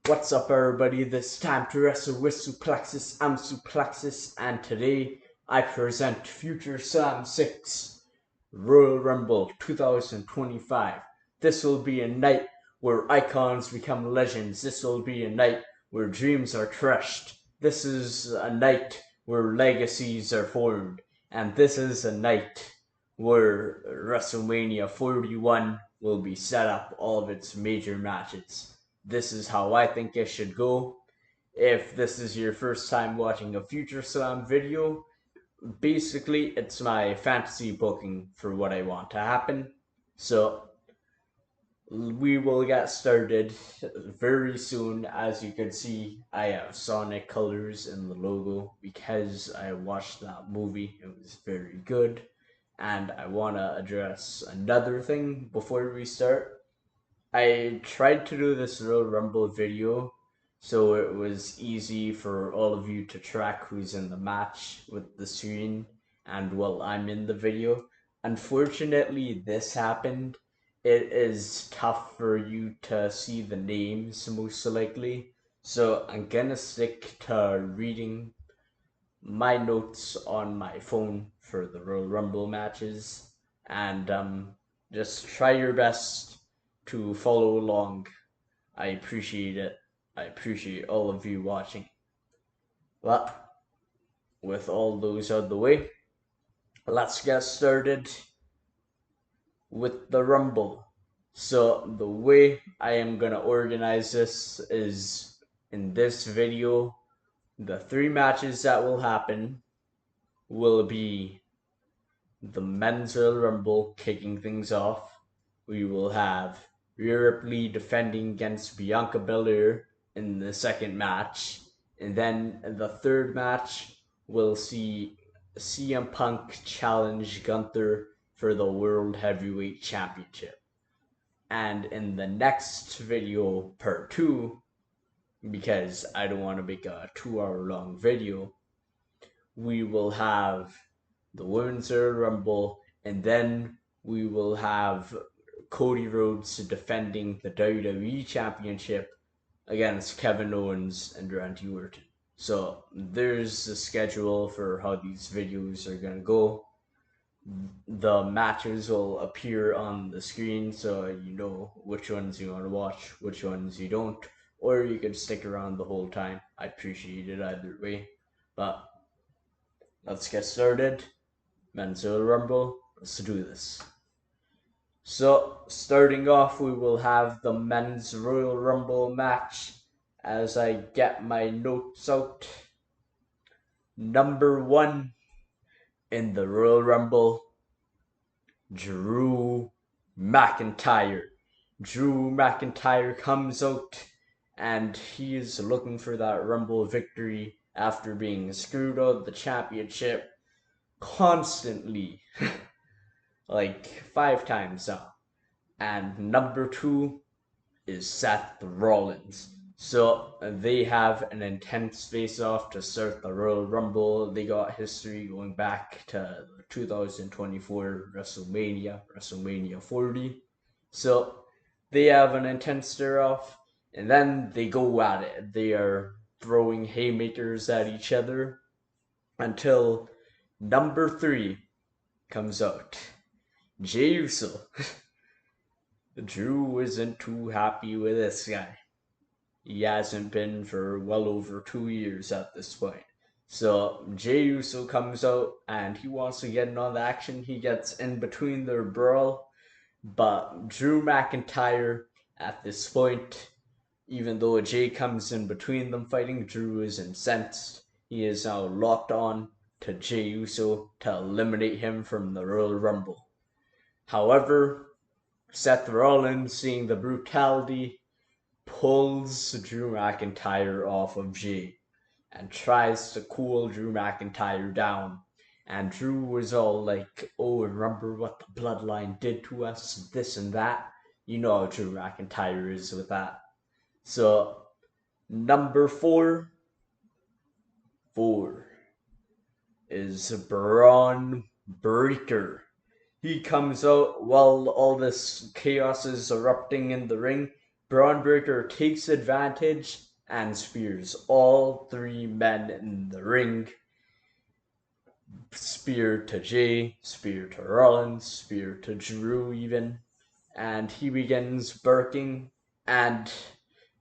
What's up, everybody? This time to wrestle with Suplexus. I'm Suplexus, and today I present Future Slam 6 Royal Rumble 2025. This will be a night where icons become legends. This will be a night where dreams are crushed. This is a night where legacies are formed. And this is a night where WrestleMania 41 will be set up, all of its major matches. This is how I think it should go. If this is your first time watching a Future Slam video, basically it's my fantasy booking for what I want to happen. So we will get started very soon. As you can see, I have Sonic colors in the logo because I watched that movie. It was very good. And I want to address another thing before we start. I tried to do this Royal Rumble video so it was easy for all of you to track who's in the match with the screen and while I'm in the video. Unfortunately, this happened. It is tough for you to see the names most likely, so I'm gonna stick to reading my notes on my phone for the Royal Rumble matches, and just try your best to follow along. I appreciate it. I appreciate all of you watching. But with all those out of the way, let's get started with the Rumble. So the way I am gonna organize this is in this video, the three matches that will happen will be the Men's Royal Rumble kicking things off. We will have Rhea Ripley defending against Bianca Belair in the second match. And then the third match, we'll see CM Punk challenge Gunther for the World Heavyweight Championship. And in the next video, part 2, because I don't want to make a 2-hour long video, we will have the Women's Royal Rumble, and then we will have Cody Rhodes defending the WWE Championship against Kevin Owens and Randy Orton. So there's the schedule for how these videos are gonna go. The matches will appear on the screen so you know which ones you want to watch, which ones you don't, or you can stick around the whole time. I appreciate it either way. But let's get started. Men's Royal Rumble, let's do this. So, starting off, we will have the Men's Royal Rumble match as I get my notes out. Number 1 in the Royal Rumble, Drew McIntyre. Drew McIntyre comes out and he is looking for that Rumble victory after being screwed out of the championship constantly. Like 5 times now. And number 2 is Seth Rollins. So they have an intense face-off to start the Royal Rumble. They got history going back to 2024 WrestleMania 40. So they have an intense stare-off, and then they go at it. They are throwing haymakers at each other until number 3 comes out. Jey Uso. Drew isn't too happy with this guy. He hasn't been for well over 2 years at this point. So Jey Uso comes out and he wants to get in on the action. He gets in between their brawl. But Drew McIntyre at this point, even though Jey comes in between them fighting, Drew is incensed. He is now locked on to Jey Uso to eliminate him from the Royal Rumble. However, Seth Rollins, seeing the brutality, pulls Drew McIntyre off of Jey and tries to cool Drew McIntyre down. And Drew was all like, oh, remember what the bloodline did to us, this and that. You know how Drew McIntyre is with that. So, number 4 is Braun Breaker. He comes out while all this chaos is erupting in the ring. Braun Breaker takes advantage and spears all three men in the ring. Spear to Jay, spear to Rollins, spear to Drew even. And he begins barking, and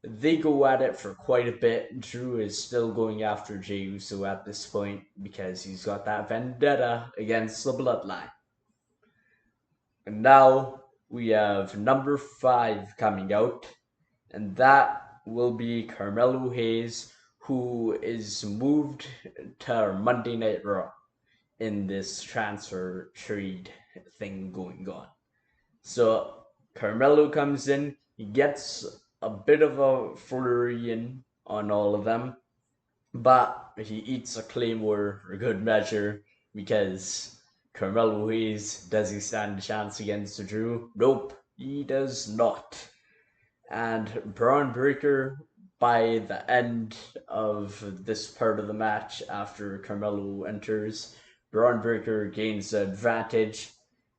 they go at it for quite a bit. Drew is still going after Jey Uso at this point because he's got that vendetta against the Bloodline. And now we have number 5 coming out, and that will be Carmelo Hayes, who is moved to Monday Night Raw in this transfer trade thing going on. So Carmelo comes in, he gets a bit of a flurry in on all of them, but he eats a claymore for good measure because Carmelo Hayes, does he stand a chance against Drew? Nope, he does not. And Braun Breaker, by the end of this part of the match, after Carmelo enters, Braun Breaker gains the advantage,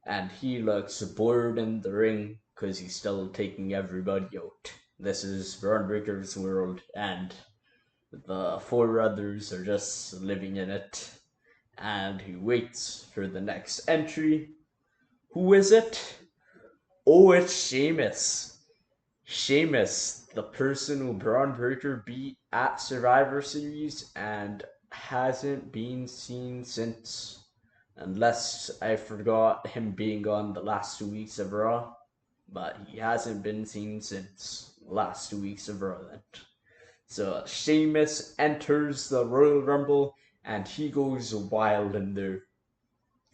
and he looks bored in the ring because he's still taking everybody out. This is Braun Breaker's world, and the 4 others are just living in it. And he waits for the next entry. Who is it? Oh, it's Sheamus. Sheamus, the person who Braun Breaker beat at Survivor Series and hasn't been seen since. Unless I forgot him being on the last 2 weeks of Raw. But he hasn't been seen since the last 2 weeks of Raw then. So Sheamus enters the Royal Rumble and he goes wild in there.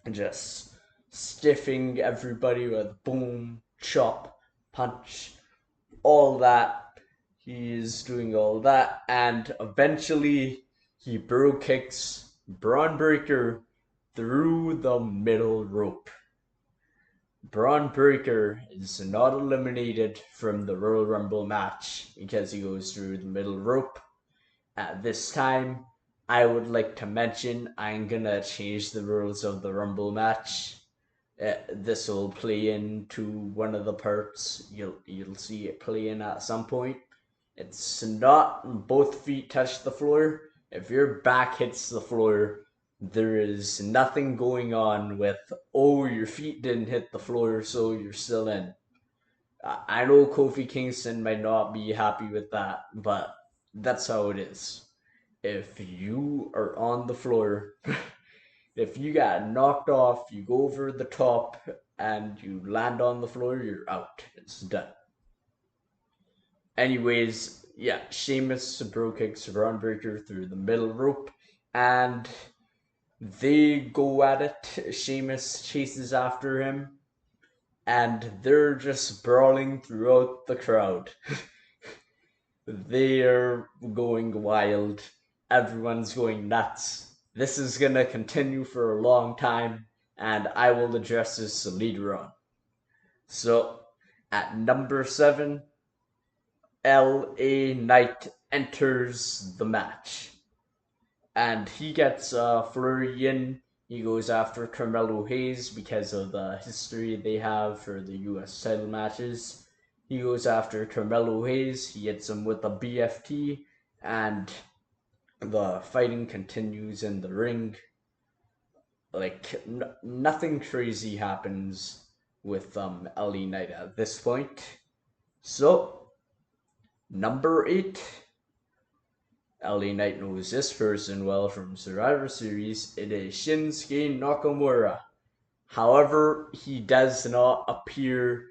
Just stiffing everybody with boom, chop, punch, all that. He's doing all that, and eventually he bro kicks Braun Breaker through the middle rope. Braun Breaker is not eliminated from the Royal Rumble match because he goes through the middle rope. At this time, I would like to mention I'm gonna change the rules of the Rumble match. This will play into one of the parts. You'll see it play in at some point. It's not both feet touch the floor. If your back hits the floor, there is nothing going on with, oh, your feet didn't hit the floor, so you're still in. I know Kofi Kingston might not be happy with that, but that's how it is. If you are on the floor, if you got knocked off, you go over the top, and you land on the floor, you're out. It's done. Anyways, yeah, Sheamus bro kicks Braun Breaker through the middle rope, and they go at it. Sheamus chases after him, and they're just brawling throughout the crowd. They're going wild. Everyone's going nuts. This is gonna continue for a long time, and I will address this later on. So, at number 7, LA Knight enters the match. And he gets flurry in. He goes after Carmelo Hayes because of the history they have for the US title matches. He goes after Carmelo Hayes. He hits him with a BFT, and the fighting continues in the ring. Like, nothing crazy happens with LA Knight at this point. So, number 8. LA Knight knows this person well from Survivor Series. It is Shinsuke Nakamura. However, he does not appear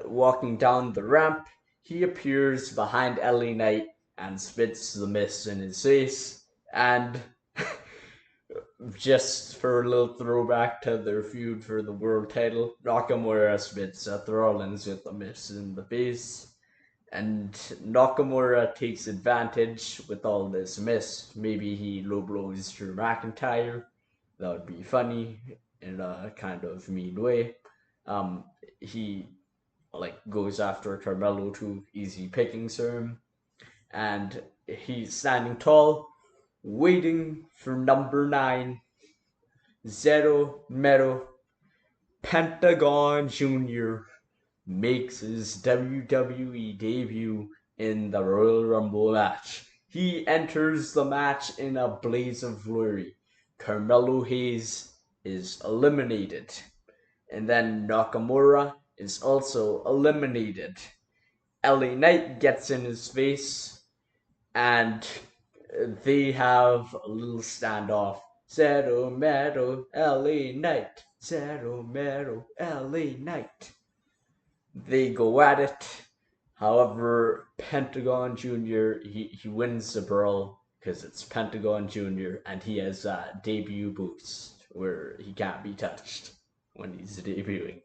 walking down the ramp. He appears behind LA Knight and spits the mist in his face. And just for a little throwback to their feud for the world title, Nakamura spits Seth Rollins with the mist in the face. And Nakamura takes advantage with all this mist. Maybe he low blows Drew McIntyre. That would be funny in a kind of mean way. He goes after Carmelo too, easy pickings for him. And he's standing tall, waiting for number 9, Zero Mero Pentagon Jr., makes his WWE debut in the Royal Rumble match. He enters the match in a blaze of glory. Carmelo Hayes is eliminated. And then Nakamura is also eliminated. LA Knight gets in his face, and they have a little standoff. Zero Mero, LA Knight. Zero Mero, LA Knight. They go at it. However, Pentagon Jr., he wins the brawl because it's Pentagon Jr. and he has a debut boost where he can't be touched when he's debuting.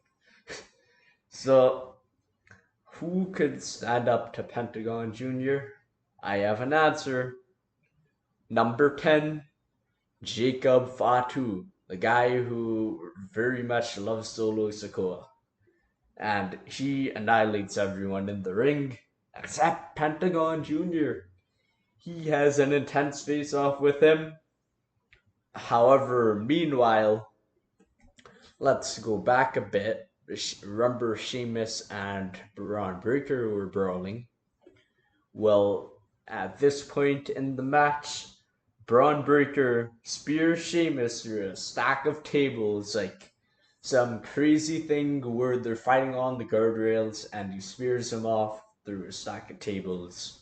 So, who could stand up to Pentagon Jr.? I have an answer. Number 10, Jacob Fatu, the guy who very much loves Solo Sikoa. And he annihilates everyone in the ring except Pentagon Jr. He has an intense face-off with him. However, meanwhile, let's go back a bit. Remember Sheamus and Braun Breaker were brawling? Well, at this point in the match, Braun Breaker spears Sheamus through a stack of tables, like some crazy thing where they're fighting on the guardrails and he spears him off through a stack of tables.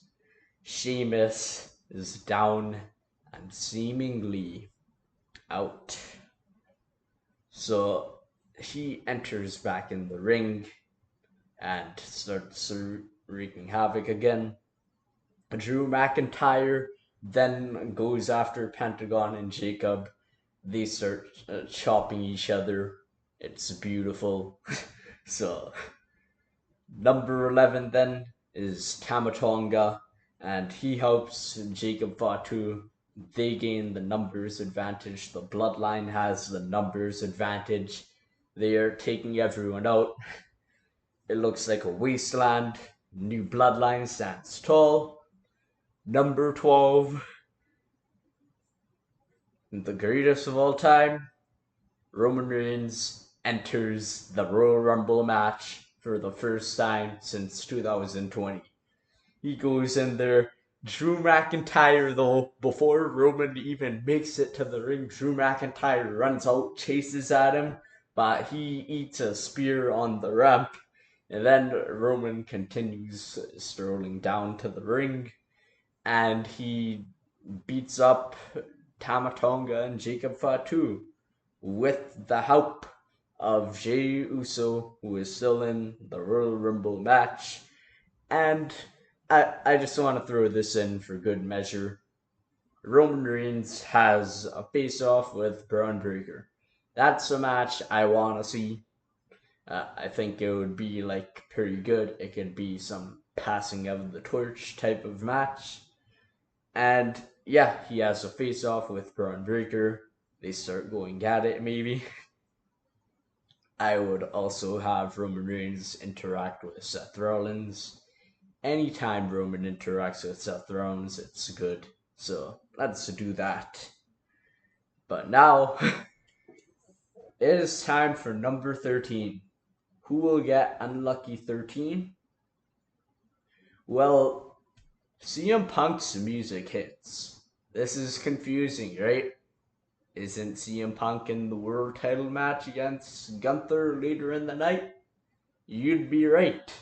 Sheamus is down and seemingly out. So he enters back in the ring and starts wreaking havoc again. Drew McIntyre then goes after Pentagon and Jacob. They start chopping each other. It's beautiful. So, number 11 then is Tamatonga, and he helps Jacob Fatu. They gain the numbers advantage. The Bloodline has the numbers advantage. They are taking everyone out. It looks like a wasteland. New Bloodline stands tall. Number 12, the greatest of all time, Roman Reigns enters the Royal Rumble match for the first time since 2020. He goes in there. Drew McIntyre, though, before Roman even makes it to the ring, Drew McIntyre runs out, chases at him, but he eats a spear on the ramp. And then Roman continues strolling down to the ring, and he beats up Tamatonga and Jacob Fatu with the help of Jey Uso, who is still in the Royal Rumble match. And I just want to throw this in for good measure. Roman Reigns has a face-off with Braun Breaker. That's a match I want to see. I think it would be like pretty good. It could be some passing of the torch type of match. And yeah, he has a face-off with Braun Breaker. They start going at it maybe. I would also have Roman Reigns interact with Seth Rollins. Anytime Roman interacts with Seth Rollins, it's good. So let's do that. But now, it is time for number 13. Who will get unlucky 13? Well, CM Punk's music hits. This is confusing, right? Isn't CM Punk in the world title match against Gunther later in the night? You'd be right.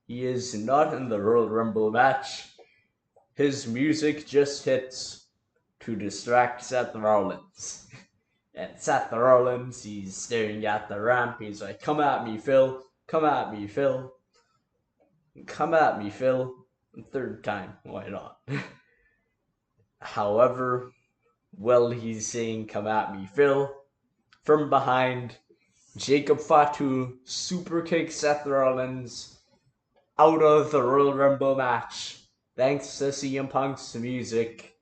He is not in the Royal Rumble match. His music just hits to distract Seth Rollins. And Seth Rollins, he's staring at the ramp. He's like, come at me, Phil. Come at me, Phil. Come at me, Phil. Third time, why not? However, while he's saying, come at me, Phil, from behind, Jacob Fatu super kicks Seth Rollins out of the Royal Rumble match. Thanks to CM Punk's music,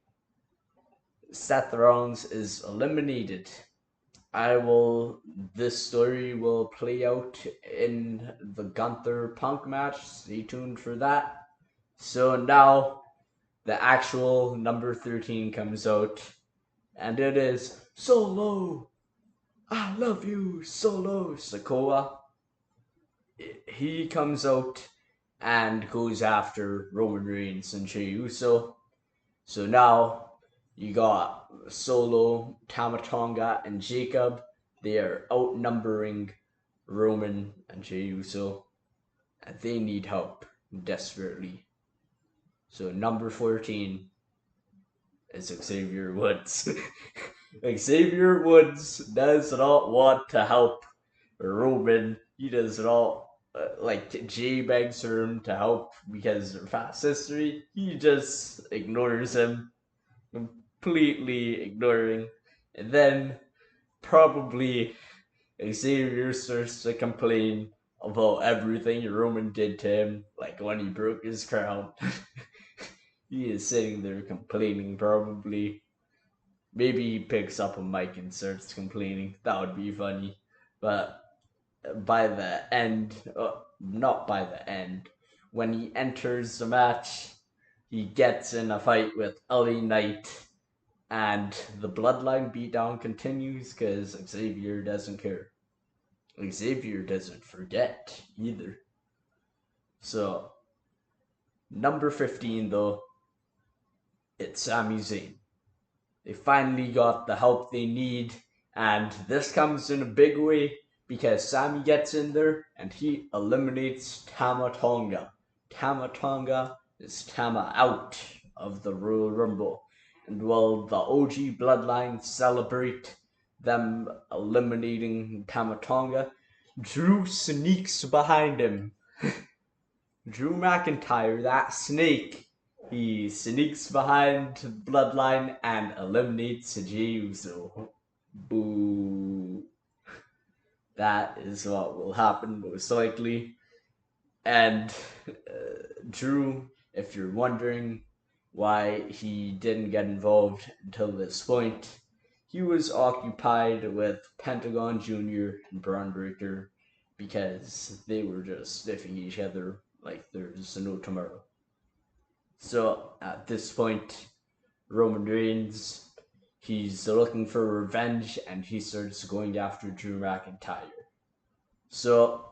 Seth Rollins is eliminated. This story will play out in the Gunther Punk match. Stay tuned for that. So now, the actual number 13 comes out, and it is Solo. I love you, Solo Sikoa. he comes out and goes after Roman Reigns and Jey Uso. So now you got Solo, Tamatonga, and Jacob. They are outnumbering Roman and Jey Uso, and they need help desperately. So number 14 is Xavier Woods. Xavier Woods does not want to help Roman. He does not like Jay begs for him to help because of past history. He just ignores him, completely ignoring. And then probably Xavier starts to complain about everything Roman did to him, like when he broke his crown. He is sitting there complaining, probably. Maybe he picks up a mic and starts complaining. That would be funny. But by the end, not by the end, when he enters the match, he gets in a fight with LA Knight, and the bloodline beatdown continues because Xavier doesn't care. Xavier doesn't forget either. So, number 15, though, it's Sami Zayn. They finally got the help they need, and this comes in a big way because Sami gets in there and he eliminates Tama Tonga. Tama Tonga is Tama out of the Royal Rumble. And while the OG bloodline celebrate them eliminating Tama Tonga, Drew sneaks behind him. Drew McIntyre, that snake, he sneaks behind Bloodline and eliminates Jey Uso. Boo. That is what will happen most likely. And Drew, if you're wondering why he didn't get involved until this point, he was occupied with Pentagon Jr. and Braun Breaker because they were just sniffing each other like there's no tomorrow. So at this point, Roman Reigns, he's looking for revenge and he starts going after Drew McIntyre. So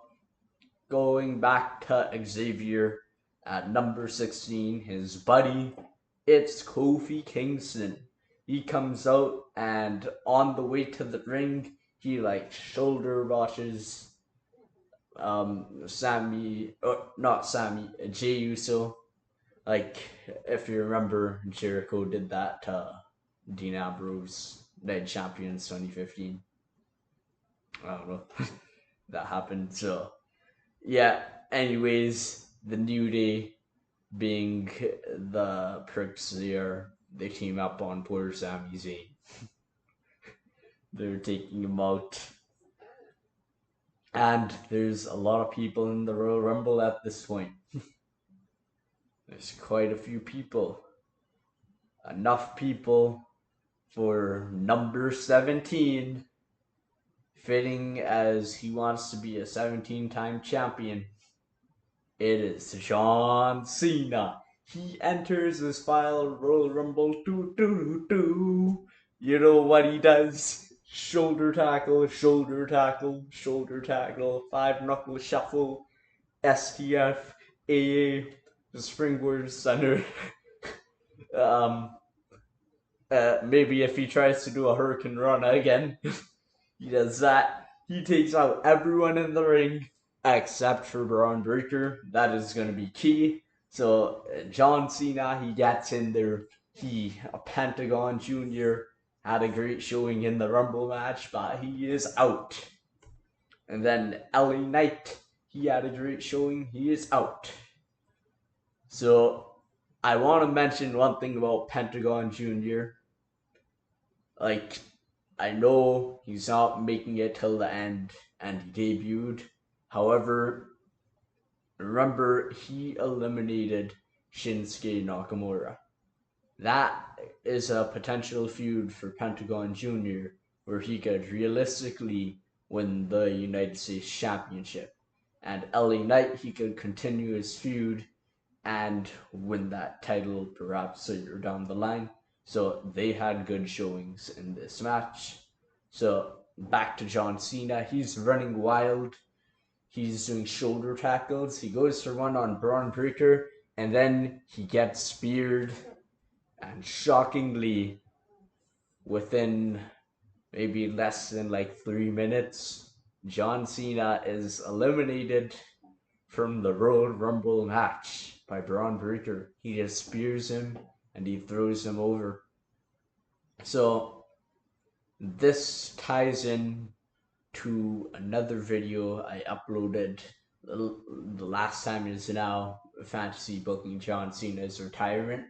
going back to Xavier at number 16, his buddy, it's Kofi Kingston. He comes out and on the way to the ring, he like shoulder rushes Jey Uso. Like, if you remember, Jericho did that to Dean Ambrose, Night Champions 2015. I don't know. That happened. So, yeah, anyways, the New Day, being the pricks they are, they team up on poor Sami Zayn. They're taking him out. And there's a lot of people in the Royal Rumble at this point. There's quite a few people. Enough people for number 17, fitting as he wants to be a 17-time champion. It is John Cena. He enters this final Royal Rumble. You know what he does? Shoulder tackle, shoulder tackle, shoulder tackle, 5-knuckle shuffle, STF, AA, the springboard center. Maybe if he tries to do a Hurricane Rana again, he does that. He takes out everyone in the ring except for Braun Breaker. That is going to be key. So John Cena, he gets in there. Pentagon Jr. had a great showing in the Rumble match, but he is out. And then LA Knight, he had a great showing. He is out. So I want to mention one thing about Pentagon Jr. Like, I know he's not making it till the end, and he debuted. However, remember, he eliminated Shinsuke Nakamura. That is a potential feud for Pentagon Jr., where he could realistically win the United States Championship. And LA Knight, he could continue his feud and win that title perhaps later down the line. So they had good showings in this match. So back to John Cena. He's running wild. He's doing shoulder tackles. He goes for one on Braun Breaker, and then he gets speared. And shockingly, within maybe less than like 3 minutes, John Cena is eliminated from the Royal Rumble match by Braun Breaker. He just spears him and he throws him over. So this ties in to another video I uploaded the last time is now fantasy booking John Cena's retirement.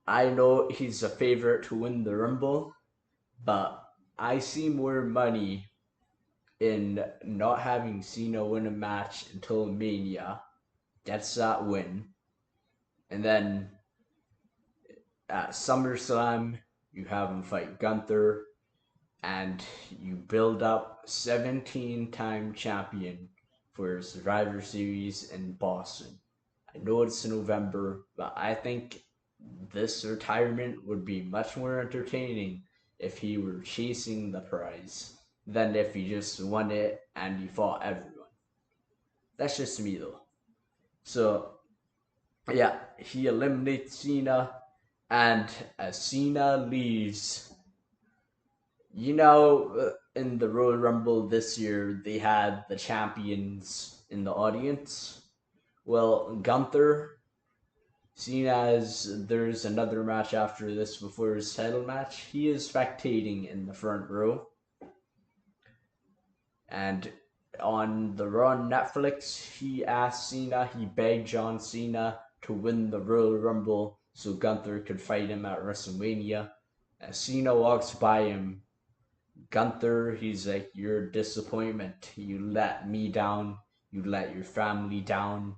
I know he's a favorite to win the Rumble, but I see more money in not having Cena win a match until Mania, gets that win, and then at SummerSlam you have him fight Gunther, and you build up 17-time champion for Survivor Series in Boston. I know it's November, but I think this retirement would be much more entertaining if he were chasing the prize than if he just won it and he fought everyone. That's just me though. So yeah, he eliminates Cena, and as Cena leaves, in the Royal Rumble this year, they had the champions in the audience. Well, Gunther, seeing as there's another match after this before his title match, he is spectating in the front row. And on the Raw on Netflix, he begged John Cena to win the Royal Rumble so Gunther could fight him at WrestleMania. As Cena walks by him, Gunther, he's like, "You're a disappointment. You let me down. You let your family down.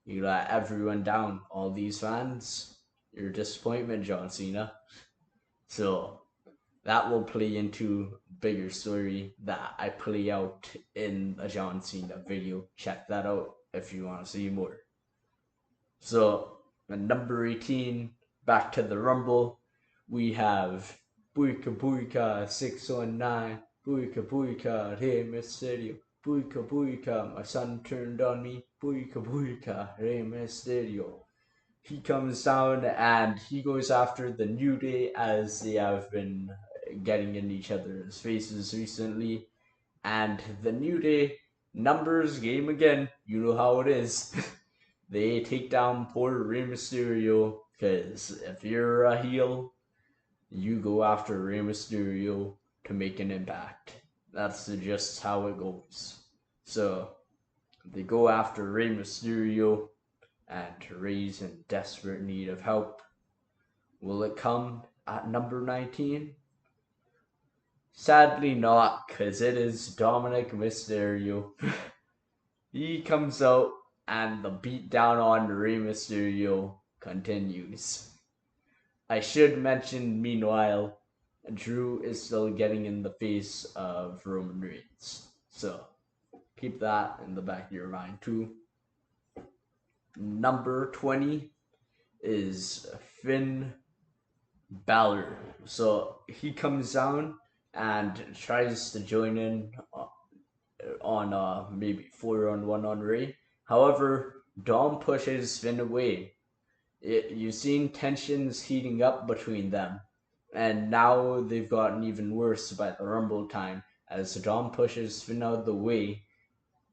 You let everyone down. All these fans. You're a disappointment, John Cena." So that will play into a bigger story that I play out in a John Cena video. Check that out if you want to see more. So at number 18, back to the Rumble, we have Buika Buika 619, Buika Buika, Rey Mysterio, Buika Buika, my son turned on me, Buika Buika, Rey Mysterio. He comes down and he goes after the New Day, as they have been getting in each other's faces recently. And the New Day, numbers game again, you know how it is. They take down poor Rey Mysterio, because if you're a heel, you go after Rey Mysterio to make an impact. That's just how it goes. So they go after Rey Mysterio, and Rey's in desperate need of help. Will it come at number 19? Sadly not, because it is Dominic Mysterio. He comes out and the beatdown on Rey Mysterio continues. I should mention, meanwhile, Drew is still getting in the face of Roman Reigns. So keep that in the back of your mind too. Number 20 is Finn Balor. So he comes down and tries to join in on maybe 4-on-1 on Rey. However, Dom pushes Finn away. You've seen tensions heating up between them, and now they've gotten even worse by the Rumble time as Dom pushes Finn out of the way,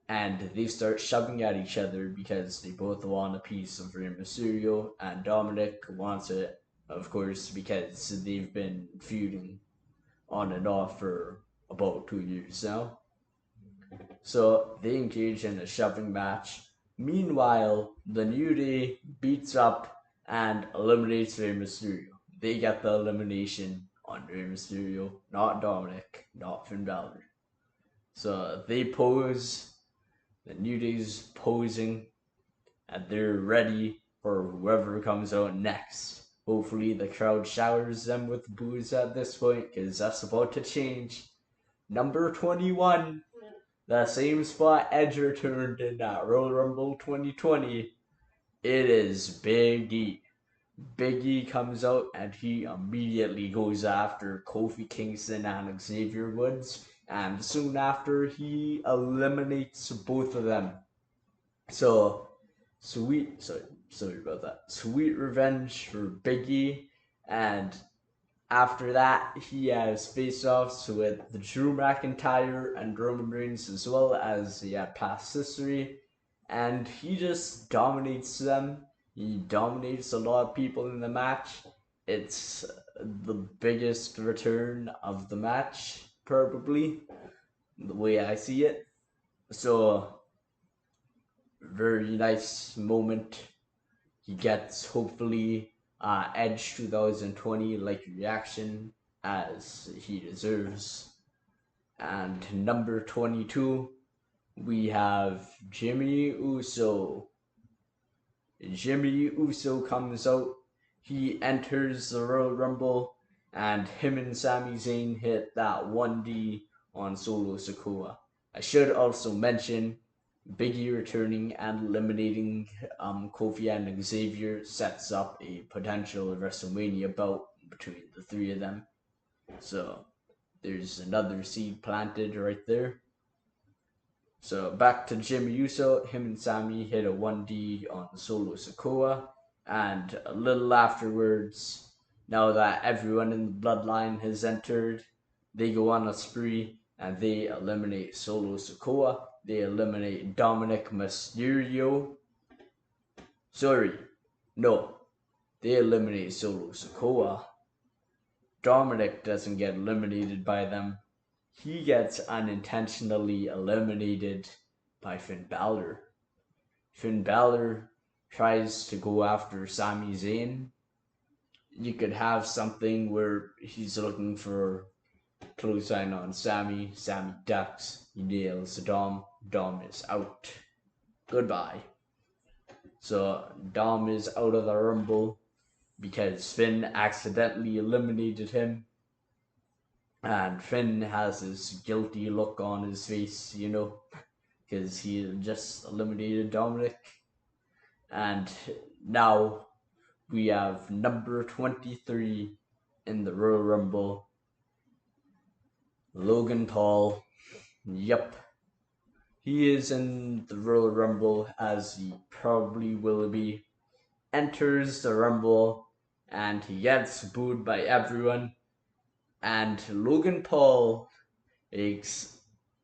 and they start shoving at each other because they both want a piece of Rey Mysterio, and Dominic wants it, of course, because they've been feuding on and off for about 2 years now. So they engage in a shoving match. Meanwhile, the New Day beats up and eliminates Rey Mysterio. They get the elimination on Rey Mysterio, not Dominic, not Finn Balor. So they pose, the New Day's posing, and they're ready for whoever comes out next. Hopefully the crowd showers them with boos at this point, because that's about to change. Number 21, the same spot Edge returned in that Royal Rumble 2020. It is Big E. Big E comes out and he immediately goes after Kofi Kingston and Xavier Woods, and soon after he eliminates both of them. So sorry about that. Sweet revenge for Biggie, and after that he has face-offs with Drew McIntyre and Roman Reigns, as well as he had past history, and he just dominates them. He dominates a lot of people in the match. It's the biggest return of the match, probably, the way I see it. So, very nice moment. He gets, hopefully, Edge 2020 like reaction as he deserves. And number 22, we have Jimmy Uso. Jimmy Uso comes out. He enters the Royal Rumble, and him and Sami Zayn hit that 1D on Solo Sikoa. I should also mention Biggie returning and eliminating Kofi and Xavier sets up a potential WrestleMania bout between the three of them. So there's another seed planted right there. So back to Jimmy Uso, him and Sami hit a 1D on Solo Sikoa, and a little afterwards, now that everyone in the bloodline has entered, they go on a spree and they eliminate Solo Sikoa. They eliminate Dominic Mysterio. Sorry, no, they eliminate Solo Sikoa. Dominic doesn't get eliminated by them. He gets unintentionally eliminated by Finn Balor. Finn Balor tries to go after Sami Zayn. You could have something where he's looking for clothesline on Sami. Sami ducks. He nails Dom. Dom is out. Goodbye. So Dom is out of the Rumble because Finn accidentally eliminated him. And Finn has this guilty look on his face, because he just eliminated Dominic. And now we have number 23 in the Royal Rumble, Logan Paul. Yep. He is in the Royal Rumble, as he probably will be. Enters the Rumble, and he gets booed by everyone. And Logan Paul makes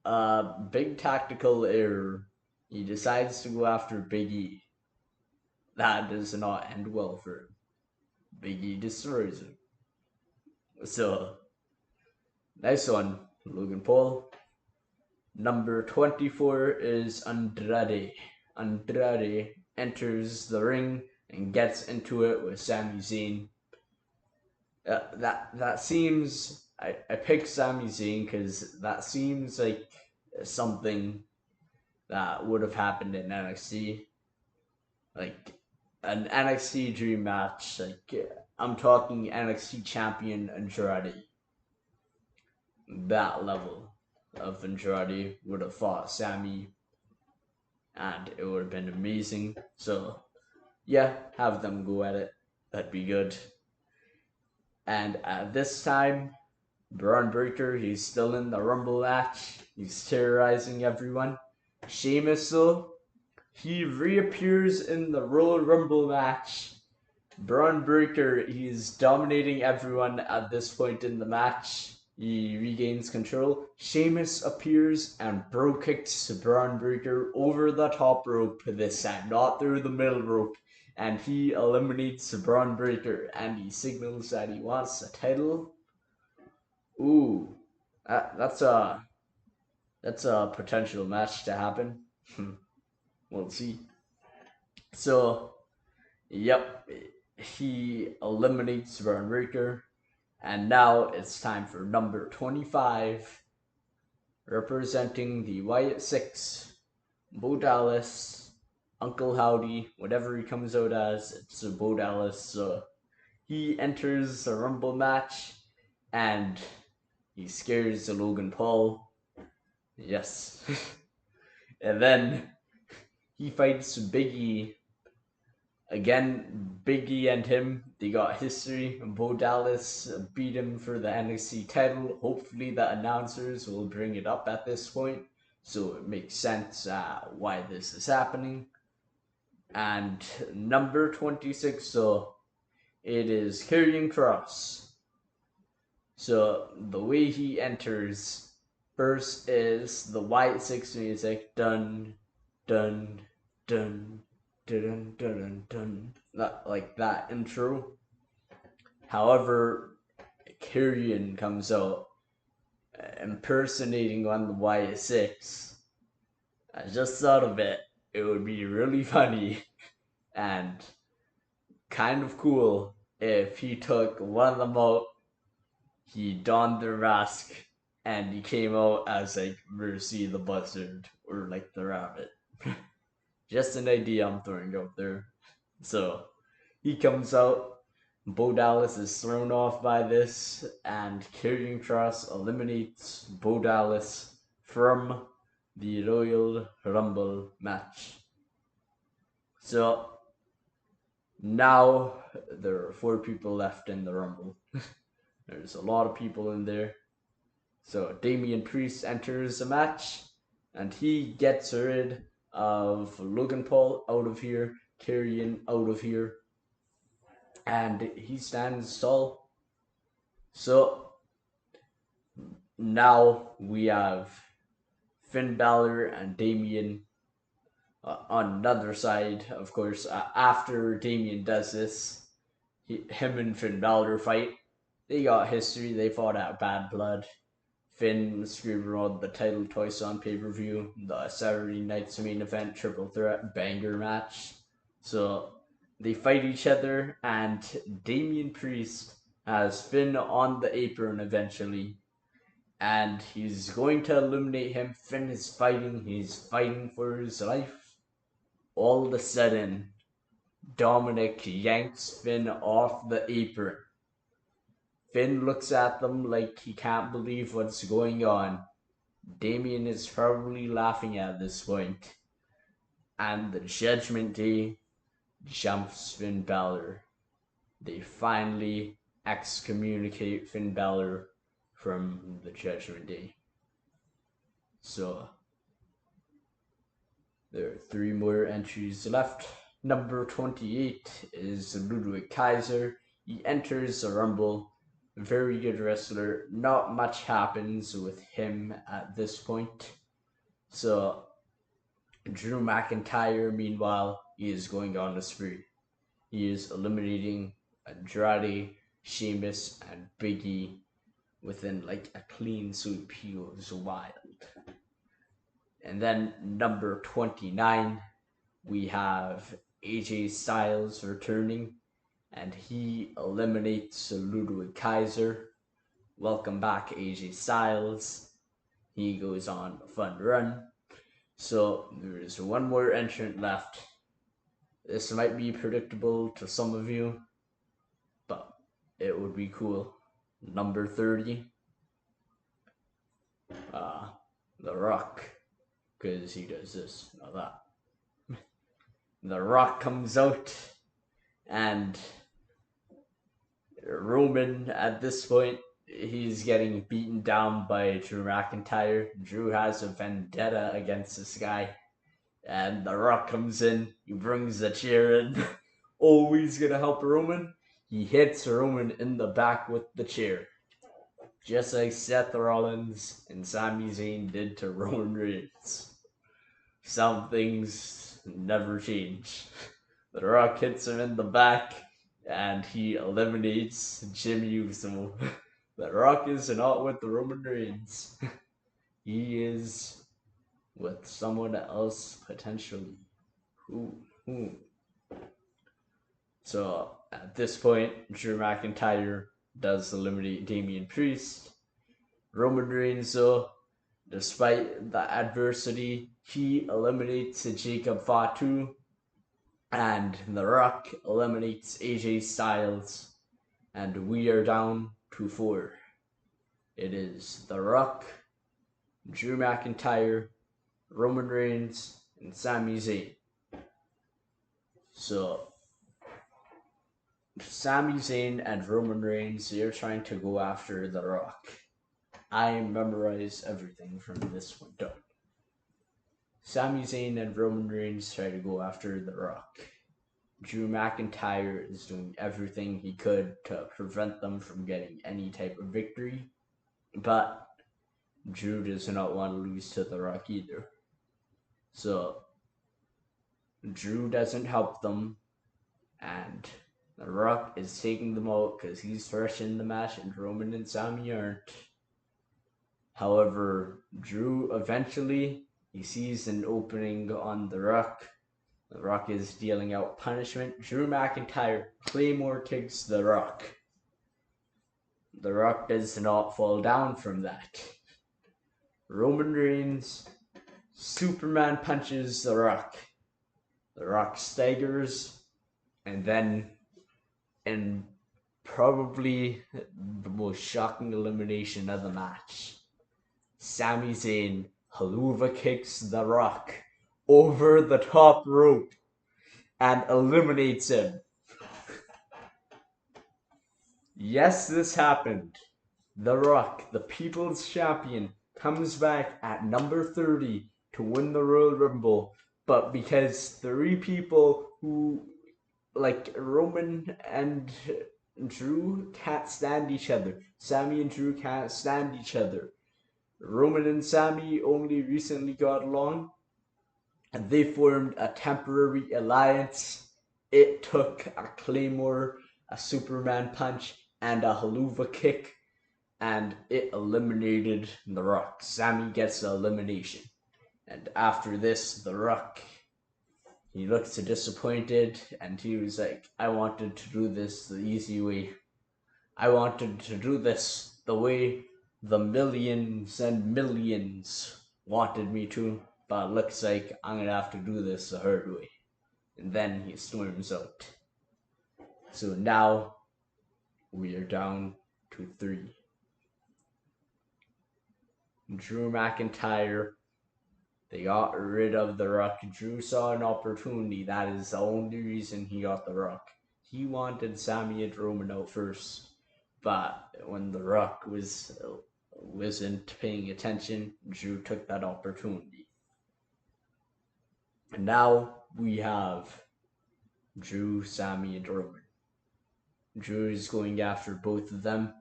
a big tactical error. He decides to go after Big E. That does not end well for him. Big E destroys him. So, nice one, Logan Paul. Number 24 is Andrade. Andrade enters the ring and gets into it with Sami Zayn. That seems, I picked Sami Zayn because that seems like something that would have happened in NXT, like an NXT dream match. Like, I'm talking NXT champion Andrade. That level of Andrade would have fought Sami, and it would have been amazing. So yeah, have them go at it. That'd be good. And at this time, Braun Breaker, he's still in the Rumble match. He's terrorizing everyone. Sheamus, though, he reappears in the Royal Rumble match. Braun Breaker, he's dominating everyone at this point in the match. He regains control. Sheamus appears and bro kicks Braun Breaker over the top rope this time, not through the middle rope. And he eliminates Braun Breaker, and he signals that he wants the title. Ooh, that's a potential match to happen. We'll see. So, yep, he eliminates Braun Breaker, and now it's time for number 25, representing the Wyatt Six, Bo Dallas. Uncle Howdy, whatever he comes out as, it's Bo Dallas. So he enters the Rumble match, and he scares Logan Paul. Yes. And then he fights Big E. Again, Big E and him, they got history. Bo Dallas beat him for the NXT title. Hopefully, the announcers will bring it up at this point, so it makes sense why this is happening. And number 26, so it is Karrion Kross. So the way he enters first is the White Six music, dun dun dun dun dun dun dun, like that intro. However, Karrion comes out impersonating on the White Six. I just thought of it. It would be really funny and kind of cool if he took one of them out, he donned the mask, and he came out as like Mercy the Buzzard or like the Rabbit. Just an idea I'm throwing out there. So he comes out. Bo Dallas is thrown off by this, and Karrion Kross eliminates Bo Dallas from the Royal Rumble match. So now there are 4 people left in the Rumble. There's a lot of people in there. So Damian Priest enters the match, and he gets rid of Logan Paul out of here, Karrion out of here, and he stands tall. So now we have Finn Balor and Damian on another side. Of course, after Damian does this, him and Finn Balor fight. They got history. They fought out Bad Blood. Finn screwed around the title twice on pay-per-view. The Saturday night's main event triple threat banger match. So they fight each other, and Damian Priest has Finn on the apron eventually, and he's going to eliminate him. Finn is fighting. He's fighting for his life. All of a sudden, Dominic yanks Finn off the apron. Finn looks at them like he can't believe what's going on. Damian is probably laughing at this point. And the Judgment Day jumps Finn Balor. They finally excommunicate Finn Balor from the Judgment Day. So there are 3 more entries left. Number 28 is Ludwig Kaiser. He enters the Rumble. Very good wrestler. Not much happens with him at this point. So Drew McIntyre, meanwhile, he is going on a spree. He is eliminating Andrade, Sheamus, and Big E within like a clean sweep. He goes wild. And then number 29, we have AJ Styles returning, and he eliminates Ludwig Kaiser. Welcome back, AJ Styles. He goes on a fun run. So there is 1 more entrant left. This might be predictable to some of you, but it would be cool. Number 30, The Rock, because he does this, not that. The Rock comes out, and Roman, at this point, he's getting beaten down by Drew McIntyre. Drew has a vendetta against this guy. And The Rock comes in. He brings the chair in. Always gonna help Roman. He hits Roman in the back with the chair. Just like Seth Rollins and Sami Zayn did to Roman Reigns. Some things never change. The Rock hits him in the back, and he eliminates Jimmy Uso. The Rock is not with Roman Reigns. He is with someone else, potentially. Who? So, at this point, Drew McIntyre does eliminate Damian Priest. Roman Reigns, though, despite the adversity, he eliminates Jacob Fatu. And The Rock eliminates AJ Styles. And we are down to 4. It is The Rock, Drew McIntyre, Roman Reigns, and Sami Zayn. So Sami Zayn and Roman Reigns, they're trying to go after The Rock. I memorize everything from this one done. Sami Zayn and Roman Reigns try to go after The Rock. Drew McIntyre is doing everything he could to prevent them from getting any type of victory, but Drew does not want to lose to The Rock either. So Drew doesn't help them, and The Rock is taking them out because he's fresh in the match and Roman and Sami aren't. However, Drew eventually he sees an opening on The Rock. The Rock is dealing out punishment. Drew McIntyre Claymore kicks The Rock. The Rock does not fall down from that. Roman Reigns Superman punches The Rock. The Rock staggers, and then in probably the most shocking elimination of the match, Sami Zayn haluva kicks The Rock over the top rope and eliminates him. Yes, this happened. The Rock, the People's Champion, comes back at number 30 to win the Royal Rumble, but because three people who, like Roman and Drew, can't stand each other. Sami and Drew can't stand each other. Roman and Sami only recently got along, and they formed a temporary alliance. It took a Claymore, a Superman punch, and a haluva kick, and it eliminated The Rock. Sami gets the elimination. And after this, The Rock, he looks disappointed, and he was like, I wanted to do this the easy way. I wanted to do this the way the millions and millions wanted me to, but it looks like I'm gonna have to do this the hard way. And then he storms out. So now we are down to 3. Drew McIntyre, they got rid of The Rock. Drew saw an opportunity. That is the only reason he got The Rock. He wanted Sami and Roman out first, but when The Rock wasn't paying attention, Drew took that opportunity. And now we have Drew, Sami, and Roman. Drew is going after both of them.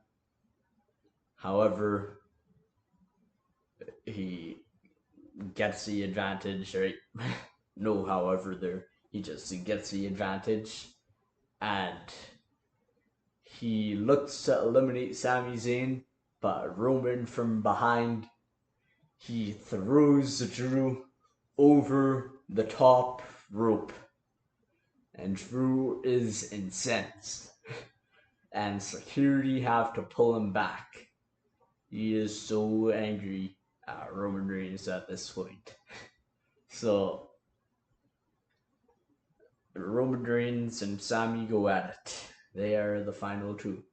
However, he gets the advantage, right? No, however, there he just gets the advantage, and he looks to eliminate Sami Zayn, but Roman from behind, he throws Drew over the top rope, and Drew is incensed, and security have to pull him back. He is so angry at Roman Reigns at this point. So Roman Reigns and Sami go at it. They are the final 2.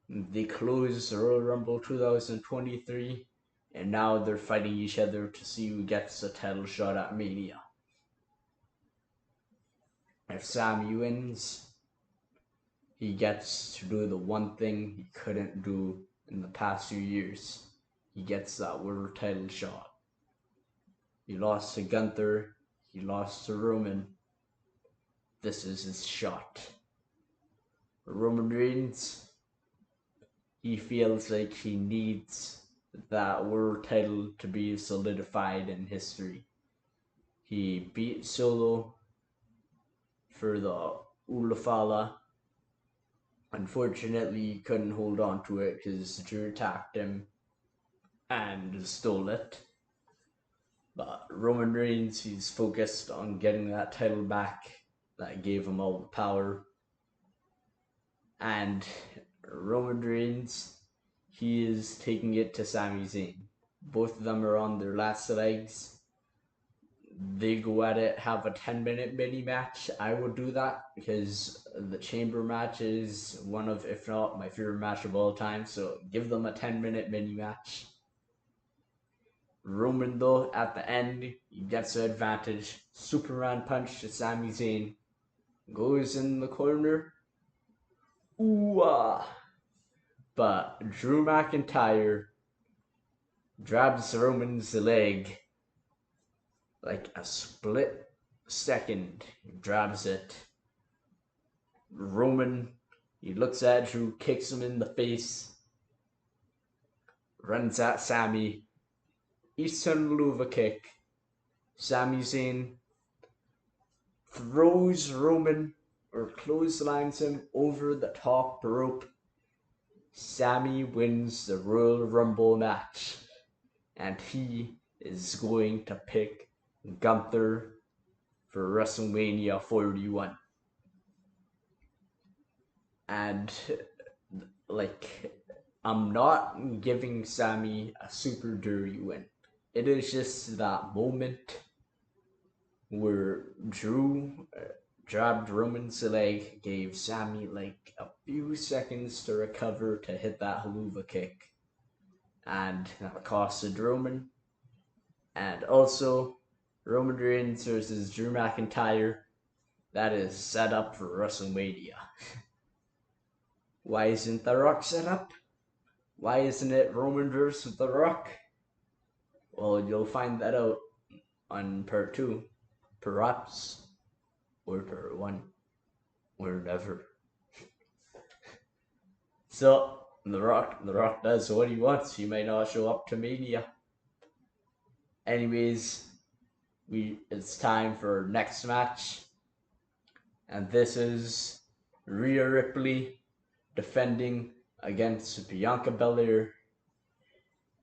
They close the Royal Rumble 2023, and now they're fighting each other to see who gets a title shot at Mania. If Sami wins, he gets to do the one thing he couldn't do in the past few years. He gets that world title shot. He lost to Gunther. He lost to Roman. This is his shot. Roman Reigns, he feels like he needs that world title to be solidified in history. He beat Solo for the Ulafala. Unfortunately, he couldn't hold on to it because Drew attacked him and stole it. But Roman Reigns, he's focused on getting that title back. That gave him all the power. And Roman Reigns, he is taking it to Sami Zayn. Both of them are on their last legs. They go at it, have a 10-minute mini match. I would do that because the chamber match is one of, if not my favorite match of all time. So give them a 10-minute mini match. Roman, though, at the end, he gets the advantage. Superman punch to Sami Zayn. goes in the corner. Ooh, ah. But Drew McIntyre grabs Roman's leg like a split second. He grabs it. Roman, he looks at Drew, kicks him in the face, runs at Sami, Eastern Luva kick. Sami Zayn throws Roman or clotheslines him over the top rope. Sami wins the Royal Rumble match, and he is going to pick Gunther for WrestleMania 41. And like, I'm not giving Sami a super dirty win. It is just that moment where Drew grabbed Roman's leg, gave Sami like a few seconds to recover to hit that haluva kick, and that costed Roman. And also, Roman Reigns versus Drew McIntyre, that is set up for WrestleMania. Why isn't The Rock set up? Why isn't it Roman versus The Rock? Well, you'll find that out on part 2, perhaps, or part 1, or never. So, The Rock does what he wants. He may not show up to Mania. Anyways, it's time for our next match. And this is Rhea Ripley defending against Bianca Belair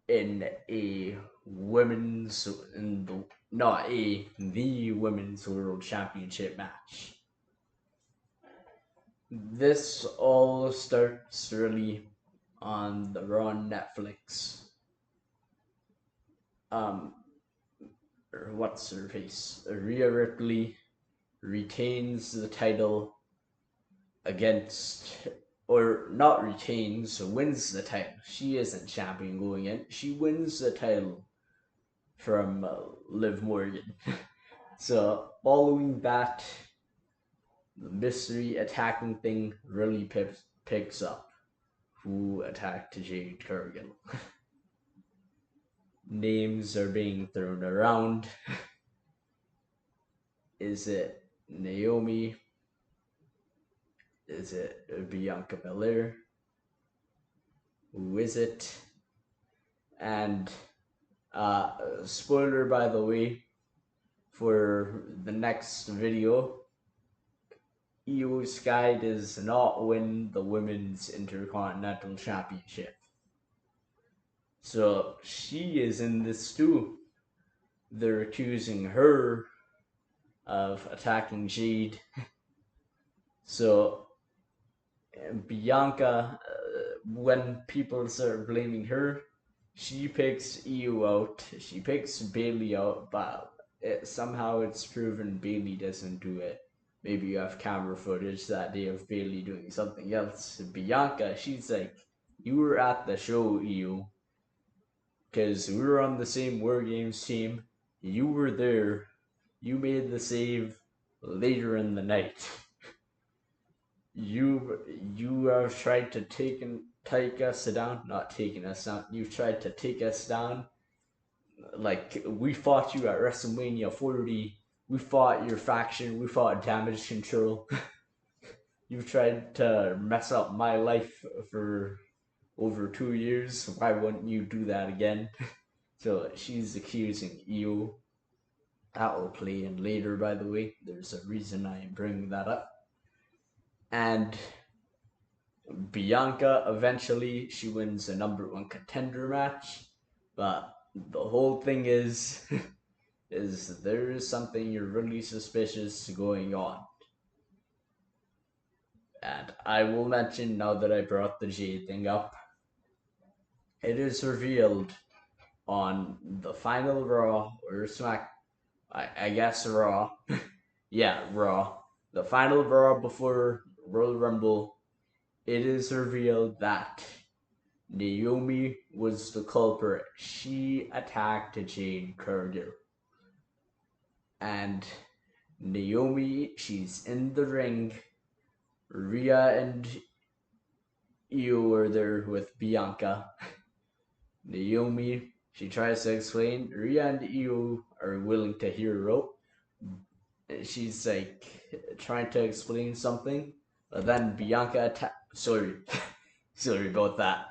in the women's World Championship match. This all starts really on the Raw Netflix. What's her face? Rhea Ripley retains the title against, or not retains, wins the title. She isn't champion going in. She wins the title from Liv Morgan. So following that, the mystery attacking thing really picks up. Who attacked Jade Cargill? Names are being thrown around. Is it Naomi? Is it Bianca Belair? Who is it? And spoiler by the way, for the next video, Io Sky does not win the Women's Intercontinental Championship. So she is in this too. They're accusing her of attacking Jade. So Bianca, when people start blaming her, she picks Io out. She picks Bailey out, but somehow it's proven Bailey doesn't do it. Maybe you have camera footage that day of Bailey doing something else. Bianca, she's like, you were at the show, Io, because we were on the same War Games team. You were there. You made the save later in the night. You have tried to take us down. Not taking us down. You've tried to take us down. Like, we fought you at WrestleMania 40. We fought your faction. We fought Damage Control. You've tried to mess up my life for over 2 years. Why wouldn't you do that again? So she's accusing Io. That will play in later, by the way. There's a reason I bring that up. And Bianca, eventually, she wins the #1 contender match. But the whole thing is, there is something really suspicious going on. And I will mention, now that I brought the Jade thing up, it is revealed on the final Raw, or I guess Raw. Yeah, Raw. The final Raw before Royal Rumble, it is revealed that Naomi was the culprit. She attacked Jade Cargill. And Naomi, she's in the ring. Rhea and Io are there with Bianca. Naomi, she tries to explain. Rhea and Io are willing to hear her out. She's like trying to explain something, but then Bianca sorry, sorry about that.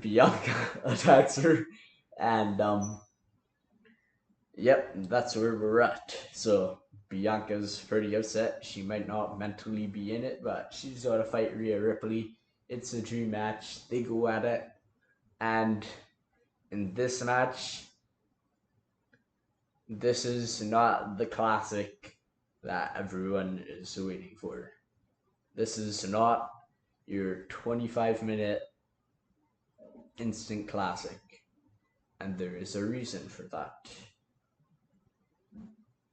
Bianca attacks her, and yep, that's where we're at. So Bianca's pretty upset. She might not mentally be in it, but she's got to fight Rhea Ripley. It's a dream match. They go at it, and in this match, this is not the classic that everyone is waiting for. This is not your 25-minute instant classic, and there is a reason for that.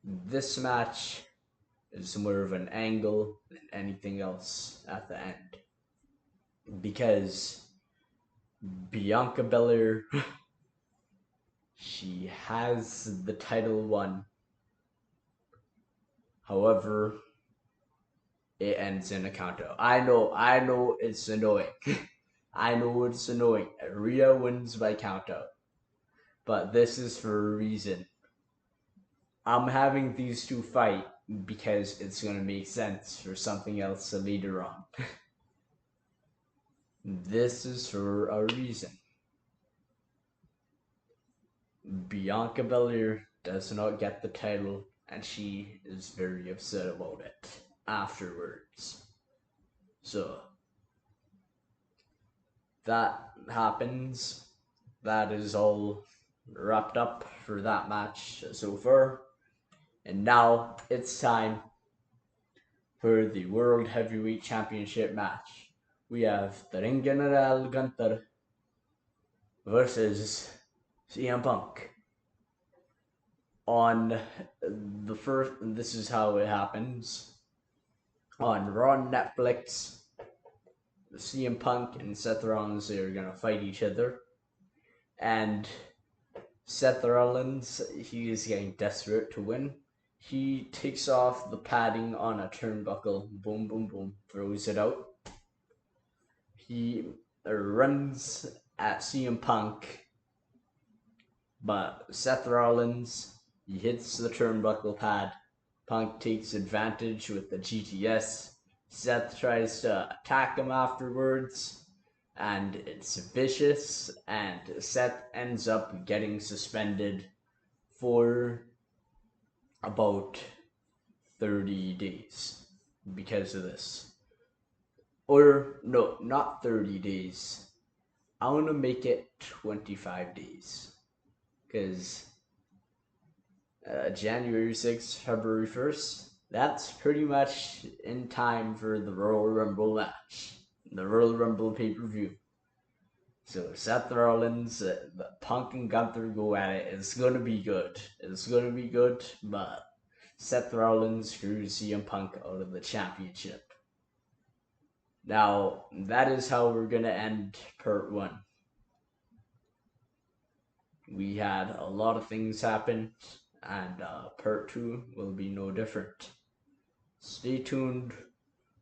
This match is more of an angle than anything else at the end, because Bianca Belair, she has the title won. However, it ends in a countout. I know it's annoying. I know it's annoying. Rhea wins by countout. But this is for a reason. I'm having these two fight because it's going to make sense for something else later on. This is for a reason. Bianca Belair does not get the title, and she is very upset about it afterwards. So, that happens. That is all wrapped up for that match so far. And now it's time for the World Heavyweight Championship match. We have the Ring General Gunther versus CM Punk. On the first, this is how it happens. On Raw Netflix, CM Punk and Seth Rollins are gonna fight each other, and Seth Rollins, he is getting desperate to win. He takes off the padding on a turnbuckle, boom, boom, boom, throws it out. He runs at CM Punk, but Seth Rollins, he hits the turnbuckle pad. Punk takes advantage with the GTS. Seth tries to attack him afterwards, and it's vicious, and Seth ends up getting suspended for about 30 days because of this. Or, no, not 30 days. I want to make it 25 days. Because January 6th, February 1st, that's pretty much in time for the Royal Rumble match. The Royal Rumble pay-per-view. So Seth Rollins, Punk and Gunther go at it. It's going to be good. It's going to be good, but Seth Rollins screws CM Punk out of the championship. Now, that is how we're going to end part 1. We had a lot of things happen, and part 2 will be no different. Stay tuned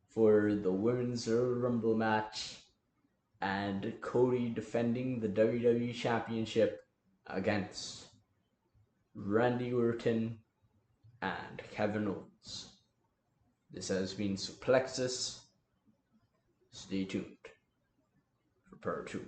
for the Women's Royal Rumble match and Cody defending the WWE Championship against Randy Orton and Kevin Owens. This has been Suplexus. Stay tuned for part 2.